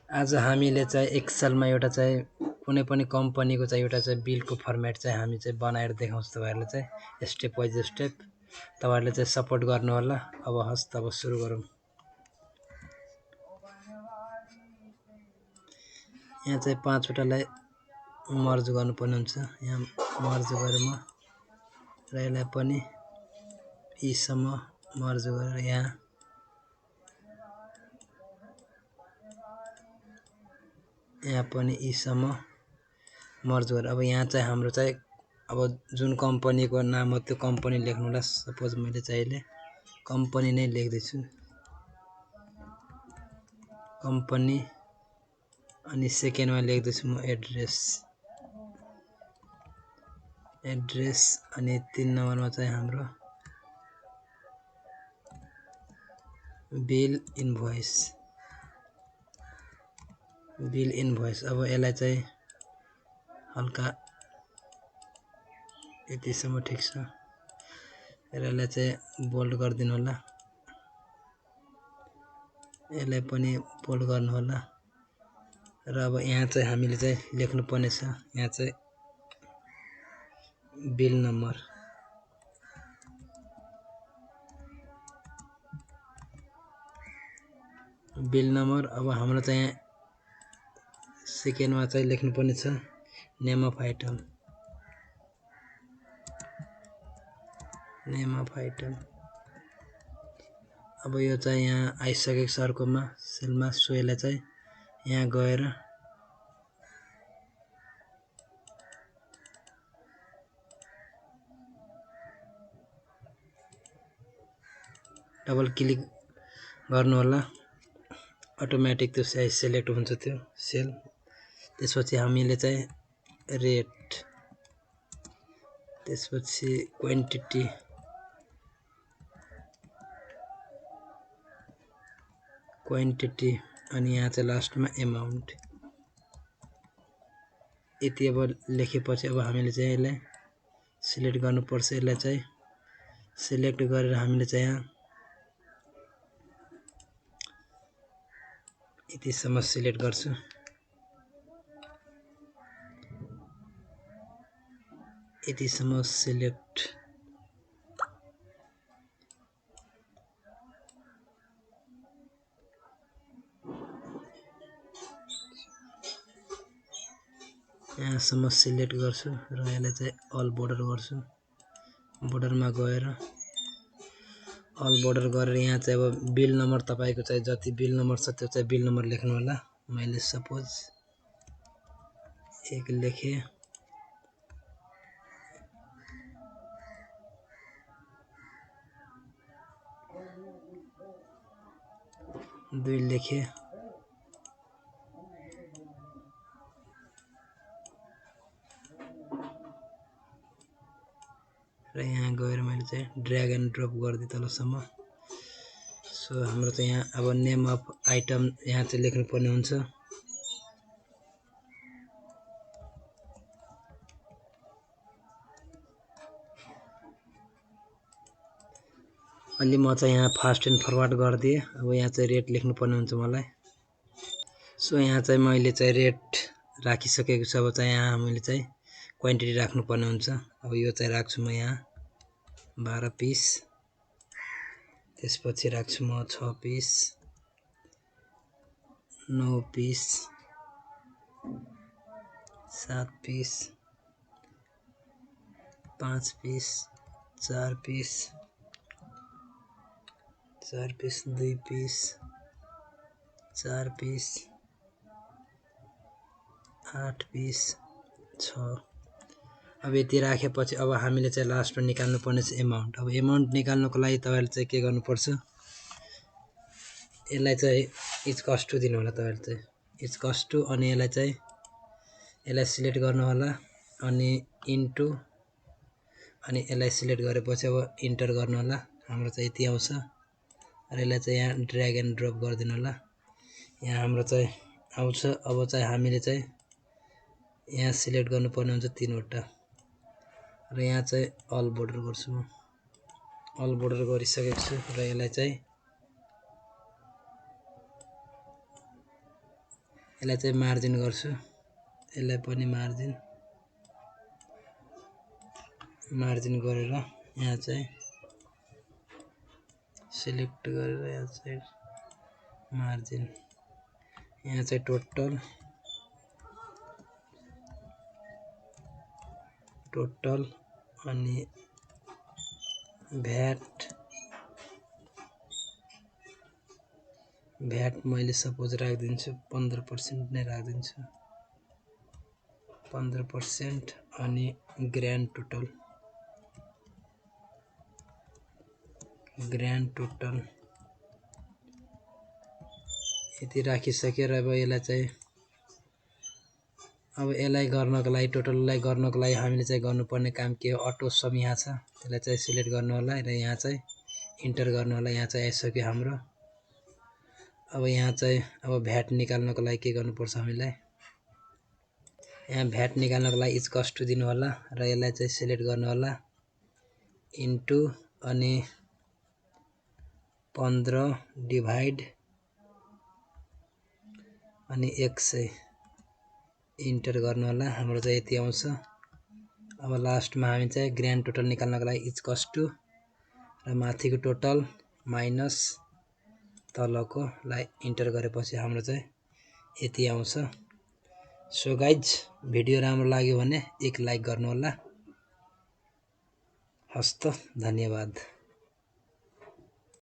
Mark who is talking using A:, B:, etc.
A: आज हामीले चाहिँ एक्सेलमा एउटा चाहिँ कुनै पनि कम्पनीको चाहिँ एउटा चाहिँ बिलको फर्मेट चाहिँ हामी चाहिँ बनाएर देखाउँछ तपाईहरुले चाहिँ स्टेप वाइज स्टेप तपाईहरुले चाहिँ सपोर्ट गर्नु होला। अब हस् तब सुरु गरौँ। यहाँ चाहिँ 5 वटालाई मर्ज गर्नुपर्ने हुन्छ। यहाँ मर्ज गरेर म र यसलाई पनि यी सम्म मर्ज गरेर यहाँ पनि यी सम्म मर्ज गरेर अब यहाँ चाहिँ हाम्रो चाहिँ अब जुन कम्पनीको नाम हो त्यो कम्पनी लेख्नु होला। सपोज मैले चाहिँ अहिले कम्पनी नै लेख्दै छु। कम्पनी अनि सेकेन्डमा लेख्दै छु म एड्रेस अनि 3 नम्बरमा चाहिँ हाम्रो बिल इन्भोइस। अब यसलाई चाहिँ हल्का यतिसम्म ठिक छ। यसलाई चाहिँ बोल्ड गरिदिनु होला। यसलाई पनि बोल्ड गर्नु होला। र अब यहाँ चाहिँ हामीले चाहिँ लेख्नु पर्ने छ। यहाँ चाहिँ बिल नम्बर अब हाम्रो चाहिँ सेकेन्डमा चाहिँ लेख्नु पर्ने छ नेम अफ आइटम। अब यो चाहिँ यहाँ आइसकेको छ अर्कोमा सेलमा। सो यसलाई चाहिँ यहाँ गएर डबल क्लिक गर्नु होला। अटोमेटिक त्यो सिलेक्ट हुन्छ त्यो सेल। त्यसपछि हामीले चाहिँ रेट, त्यसपछि क्वान्टिटी, अनि यहाँ चाहिँ लास्टमा एमाउन्ट। यति अब लेखेपछि अब हामीले चाहिँ यसलाई सिलेक्ट गर्नुपर्छ। यसलाई चाहिँ सिलेक्ट गरेर हामीले चाहिँ यहाँ यतिसम्म सिलेक्ट गर्छु। यतिसम्म सिलेक्ट यहाँसम्म सिलेक्ट गर्छु र यसलाई चाहिँ अल बोर्डर गर्छु। बोर्डरमा गएर अल बोर्डर गरेर यहाँ चाहिँ अब बिल नम्बर तपाईको चाहिँ जति बिल नम्बर छ त्यो चाहिँ बिल नम्बर लेख्नु होला। मैले सपोज 1 लेखे, दुई लेखे, र यहाँ गएर मैले चाहिँ ड्र्याग एन्ड ड्रप गरिदिएँ तलसम्म। सो हाम्रो चाहिँ यहाँ अब नेम अफ आइटम यहाँ चाहिँ लेख्नु पर्ने हुन्छ। अलि म चाहिँ यहाँ फास्ट एन्ड फरवर्ड गरिदिएँ। अब यहाँ चाहिँ रेट लेख्नु पर्ने हुन्छ मलाई। सो यहाँ चाहिँ मैले चाहिँ रेट राखिसकेको छु। अब चाहिँ यहाँ हामीले चाहिँ क्वान्टिटी राख्नु पर्ने हुन्छ। अब यो चाहिँ राख्छु म यहाँ 12 पिस, त्यसपछि राख्छु म 6 piece, 9 piece, 7 piece, 5 piece, 4 piece, 2 piece, 4 piece, 8 piece, 6। अब यति राखेपछि अब हामीले चाहिँ लास्टमा निकाल्नु पर्ने छ एमाउन्ट। अब एमाउन्ट निकाल्नको लागि तपाईहरुले चाहिँ के गर्नुपर्छ, यसलाई चाहिँ इज कस्ट टु दिनु होला। तपाईहरुले चाहिँ इज कस्ट टु अनि यसलाई सिलेक्ट गर्नु होला अनि इन्टु अनि यसलाई सिलेक्ट गरेपछि अब इन्टर गर्नु होला। हाम्रो चाहिँ यति आउँछ र यसलाई चाहिँ यहाँ ड्र्याग एन्ड ड्रप गरिदिनु होला। यहाँ हाम्रो चाहिँ आउँछ। अब चाहिँ हामीले चाहिँ यहाँ सिलेक्ट गर्नुपर्ने हुन्छ 3 वटा र यहाँ चाहिँ अल बोर्डर गर्छु म। अल बोर्डर गरिसकेको छु र यसलाई चाहिँ यसलाई चाहिँ मार्जिन गर्छु, यसलाई पनि मार्जिन गरेर यहाँ चाहिँ सिलेक्ट गरेर यहाँ चाहिँ मार्जिन, यहाँ चाहिँ टोटल अनि भ्याट मैले सपोज राखिदिन्छु 15% नै राखिदिन्छु, 15% अनि ग्रान्ड टोटल यति राखिसके र अब यसलाई गर्नको लागि टोटललाई गर्नको लागि हामीले चाहिँ गर्नुपर्ने काम के हो, अटो सम यहाँ छ, त्यसलाई चाहिँ सिलेक्ट गर्नु होला र यहाँ चाहिँ इन्टर गर्नु होला। यहाँ चाहिँ आइसक्यो हाम्रो। अब यहाँ चाहिँ अब भ्याट निकाल्नको लागि के गर्नुपर्छ हामीलाई, यहाँ भ्याट निकाल्नको लागि इज कस्ट टु दिनु होला र यसलाई चाहिँ सिलेक्ट गर्नु होला, इन्टु अनि 15 डिभाइड अनि 100 इन्टर गर्नु होला। हाम्रो चाहिँ यति आउँछ। अब लास्टमा हामी चाहिँ ग्रान्ड टोटल निकाल्नको लागि इज कस्ट टु र माथिको टोटल माइनस तलकोलाई इन्टर गरेपछि हाम्रो चाहिँ यति आउँछ। सो गाइज, भिडियो राम्रो लाग्यो भने एक लाइक गर्नु होला। हस्त, धन्यवाद।